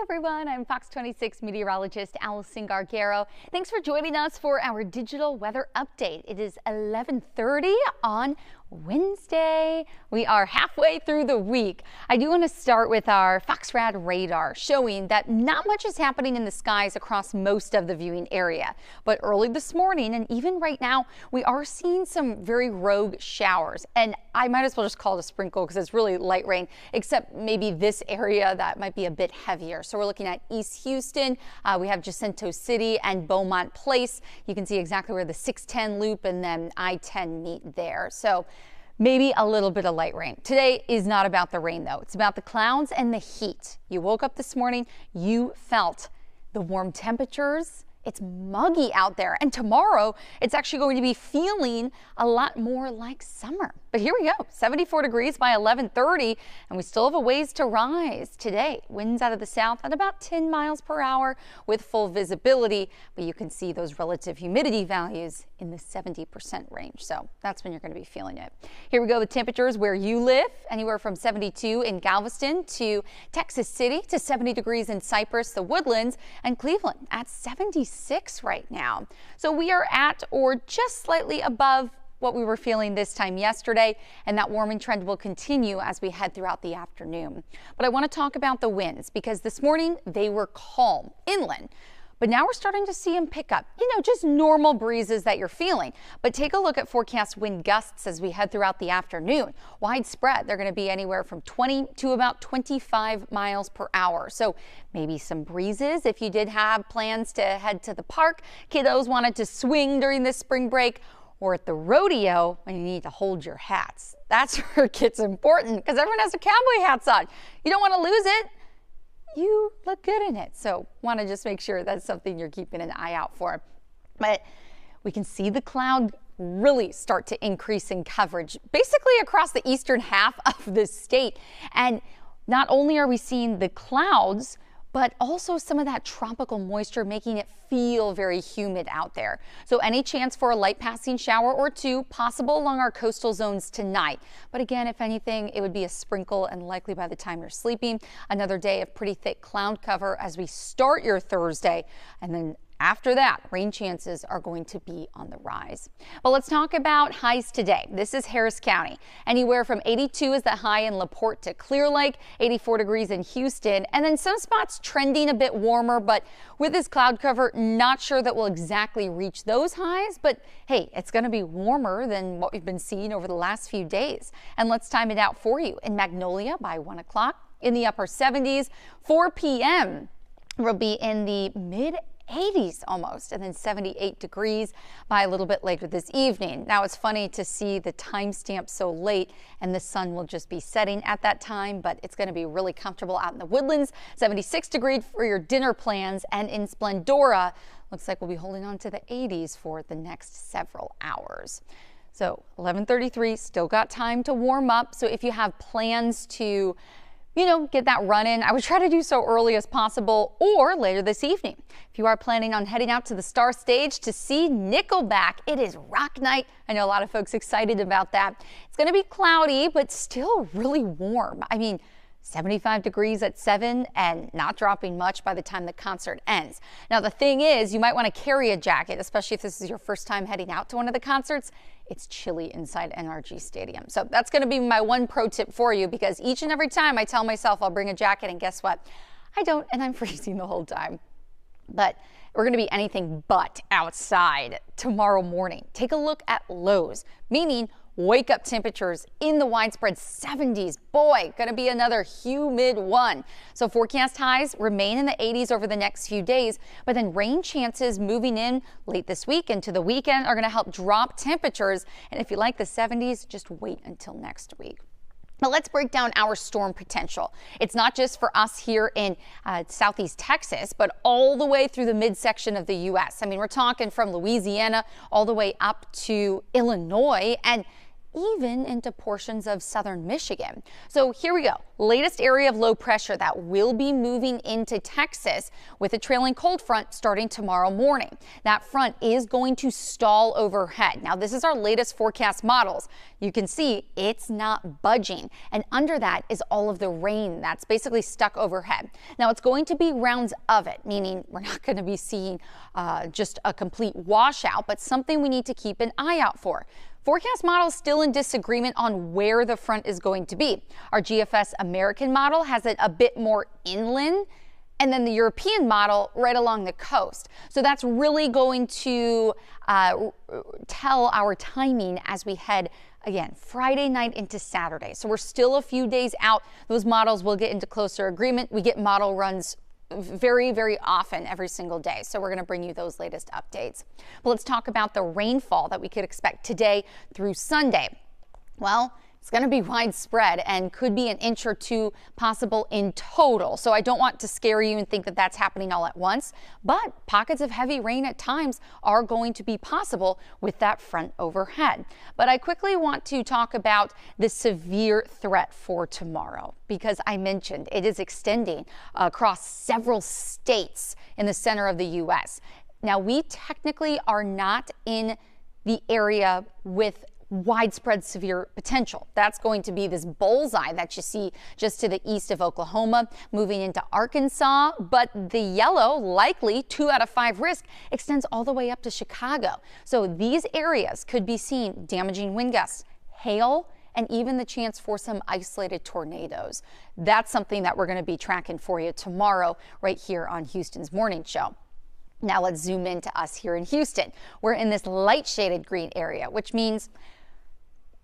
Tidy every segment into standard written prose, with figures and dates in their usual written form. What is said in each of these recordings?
everyone, I'm Fox 26 meteorologist Allison Gargaro. Thanks for joining us for our digital weather update. It is 11:30 on Wednesday. We are halfway through the week. I do want to start with our FoxRad radar showing that not much is happening in the skies across most of the viewing area. But early this morning and even right now, we are seeing some very rogue showers. And I might as well just call it a sprinkle because it's really light rain, except maybe this area that might be a bit heavier. So we're looking at East Houston. We have Jacinto City and Beaumont Place. You can see exactly where the 610 loop and then I-10 meet there. So maybe a little bit of light rain. Today is not about the rain, though. It's about the clouds and the heat. You woke up this morning, you felt the warm temperatures. It's muggy out there. And tomorrow, it's actually going to be feeling a lot more like summer. But here we go, 74 degrees by 11:30, and we still have a ways to rise today. Winds out of the south at about 10 miles per hour with full visibility, but you can see those relative humidity values in the 70% range. So that's when you're going to be feeling it. Here we go with temperatures where you live, anywhere from 72 in Galveston to Texas City to 70 degrees in Cypress, the Woodlands, and Cleveland at 76 right now. So we are at or just slightly above what we were feeling this time yesterday, and that warming trend will continue as we head throughout the afternoon. But I want to talk about the winds because this morning they were calm inland. But now we're starting to see them pick up, just normal breezes that you're feeling. But take a look at forecast wind gusts as we head throughout the afternoon. Widespread, they're going to be anywhere from 20 to about 25 miles per hour. So maybe some breezes if you did have plans to head to the park, kiddos wanted to swing during this spring break, or at the rodeo when you need to hold your hats. That's where it gets important because everyone has their cowboy hats on. You don't want to lose it. You look good in it. So want to just make sure that's something you're keeping an eye out for. But we can see the cloud really start to increase in coverage, basically across the eastern half of the state. And not only are we seeing the clouds, but also some of that tropical moisture making it feel very humid out there. So any chance for a light passing shower or two possible along our coastal zones tonight. But again, if anything, it would be a sprinkle and likely by the time you're sleeping. Another day of pretty thick cloud cover as we start your Thursday, and then after that, rain chances are going to be on the rise. But let's talk about highs today. This is Harris County. Anywhere from 82 is the high in LaPorte to Clear Lake, 84 degrees in Houston, and then some spots trending a bit warmer, but with this cloud cover, not sure that we'll exactly reach those highs, but hey, it's going to be warmer than what we've been seeing over the last few days. And let's time it out for you. In Magnolia by 1 o'clock, in the upper 70s, 4 p.m. we'll be in the mid 80s almost, and then 78 degrees by a little bit later this evening. Now it's funny to see the timestamp so late and the sun will just be setting at that time, but it's going to be really comfortable out in the Woodlands. 76 degrees for your dinner plans, and in Splendora looks like we'll be holding on to the 80s for the next several hours. So 11:33, still got time to warm up. So if you have plans to get that run in, I would try to do so early as possible or later this evening. If you are planning on heading out to the Star Stage to see Nickelback, it is rock night. I know a lot of folks excited about that. It's going to be cloudy, but still really warm. I mean, 75 degrees at 7 and not dropping much by the time the concert ends. Now, the thing is, you might want to carry a jacket, especially if this is your first time heading out to one of the concerts. It's chilly inside NRG Stadium. So that's going to be my one pro tip for you, because each and every time I tell myself I'll bring a jacket, and guess what? I don't, and I'm freezing the whole time. But we're going to be anything but outside tomorrow morning. Take a look at lows, meaning wake up temperatures in the widespread 70s. Boy, going to be another humid one. So forecast highs remain in the 80s over the next few days, but then rain chances moving in late this week into the weekend are going to help drop temperatures. And if you like the 70s, just wait until next week. But let's break down our storm potential. It's not just for us here in southeast Texas, but all the way through the midsection of the U.S. I mean, we're talking from Louisiana all the way up to Illinois. And even into portions of southern Michigan. So here we go. Latest area of low pressure that will be moving into Texas with a trailing cold front starting tomorrow morning. That front is going to stall overhead. Now, this is our latest forecast models. You can see it's not budging. And under that is all of the rain that's basically stuck overhead. Now, it's going to be rounds of it, meaning we're not going to be seeing just a complete washout, but something we need to keep an eye out for. Forecast models still in disagreement on where the front is going to be. Our GFS American model has it a bit more inland, and then the European model right along the coast. So that's really going to tell our timing as we head, again, Friday night into Saturday. So we're still a few days out. Those models will get into closer agreement. We get model runs very, very often every single day. So we're going to bring you those latest updates. But let's talk about the rainfall that we could expect today through Sunday. Well, it's going to be widespread and could be an inch or two possible in total. So I don't want to scare you and think that that's happening all at once, but pockets of heavy rain at times are going to be possible with that front overhead. But I quickly want to talk about the severe threat for tomorrow, because I mentioned it is extending across several states in the center of the U.S. Now, we technically are not in the area with widespread severe potential. That's going to be this bullseye that you see just to the east of Oklahoma, moving into Arkansas, but the yellow, likely 2 out of 5 risk, extends all the way up to Chicago. So these areas could be seeing damaging wind gusts, hail, and even the chance for some isolated tornadoes. That's something that we're going to be tracking for you tomorrow right here on Houston's Morning Show. Now let's zoom into us here in Houston. We're in this light shaded green area, which means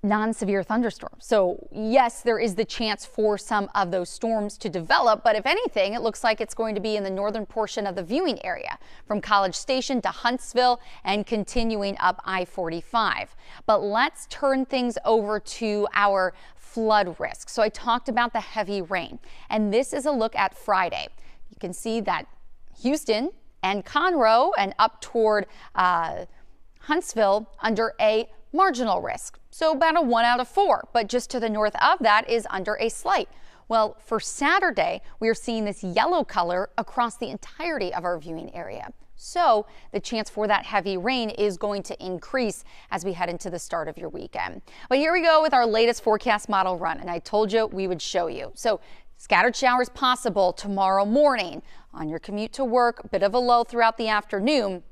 non-severe thunderstorms. So yes, there is the chance for some of those storms to develop, but if anything, it looks like it's going to be in the northern portion of the viewing area from College Station to Huntsville and continuing up I-45. But let's turn things over to our flood risk. So I talked about the heavy rain, and this is a look at Friday. You can see that Houston and Conroe and up toward Huntsville under a marginal risk. So about a 1 out of 4, but just to the north of that is under a slight. Well, for Saturday, we are seeing this yellow color across the entirety of our viewing area. So the chance for that heavy rain is going to increase as we head into the start of your weekend. But here we go with our latest forecast model run, and I told you we would show you. So scattered showers possible tomorrow morning on your commute to work, a bit of a lull throughout the afternoon.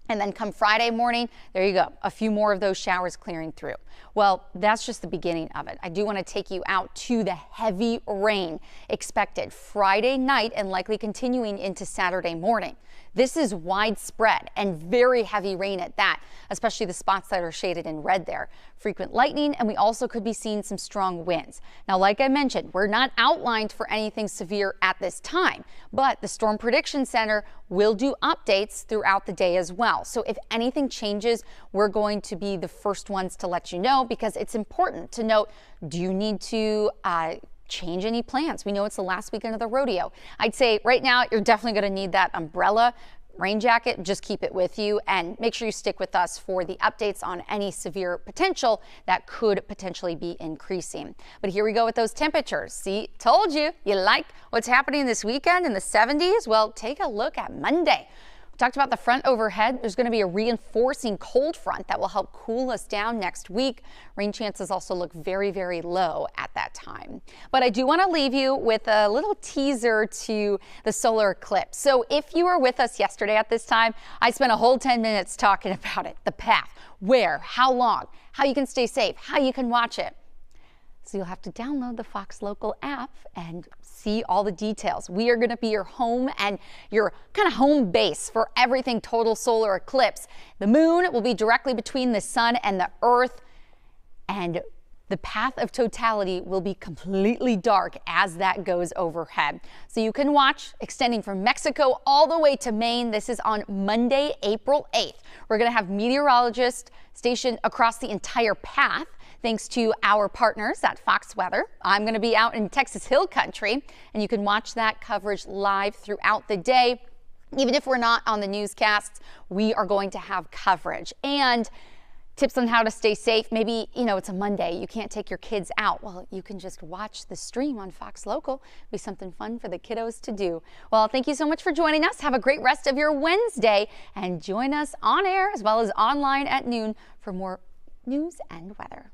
And then come Friday morning, there you go, a few more of those showers clearing through. Well, that's just the beginning of it. I do want to take you out to the heavy rain expected Friday night and likely continuing into Saturday morning. This is widespread and very heavy rain at that, especially the spots that are shaded in red there. Frequent lightning, and we also could be seeing some strong winds. Now, like I mentioned, we're not outlined for anything severe at this time, but the Storm Prediction Center will do updates throughout the day as well. So if anything changes, we're going to be the first ones to let you know, because it's important to note, do you need to change any plans? We know it's the last weekend of the rodeo. I'd say right now you're definitely going to need that umbrella, rain jacket. Just keep it with you and make sure you stick with us for the updates on any severe potential that could potentially be increasing. But here we go with those temperatures. See, told you, you like what's happening this weekend in the 70s? Well, take a look at Monday. Talked about the front overhead. There's going to be a reinforcing cold front that will help cool us down next week. Rain chances also look very, very low at that time. But I do want to leave you with a little teaser to the solar eclipse. So if you were with us yesterday at this time, I spent a whole 10 minutes talking about it, the path, where, how long, how you can stay safe, how you can watch it. So you'll have to download the Fox Local app and see all the details. We are going to be your home and your kind of home base for everything total solar eclipse. The moon will be directly between the sun and the earth, and the path of totality will be completely dark as that goes overhead. So you can watch extending from Mexico all the way to Maine. This is on Monday, April 8th. We're going to have meteorologists stationed across the entire path, thanks to our partners at Fox Weather. I'm going to be out in Texas Hill Country, and you can watch that coverage live throughout the day. Even if we're not on the newscasts, we are going to have coverage. And tips on how to stay safe. Maybe, it's a Monday, you can't take your kids out. Well, you can just watch the stream on Fox Local. Be something fun for the kiddos to do. Well, thank you so much for joining us. Have a great rest of your Wednesday, and join us on air as well as online at noon for more news and weather.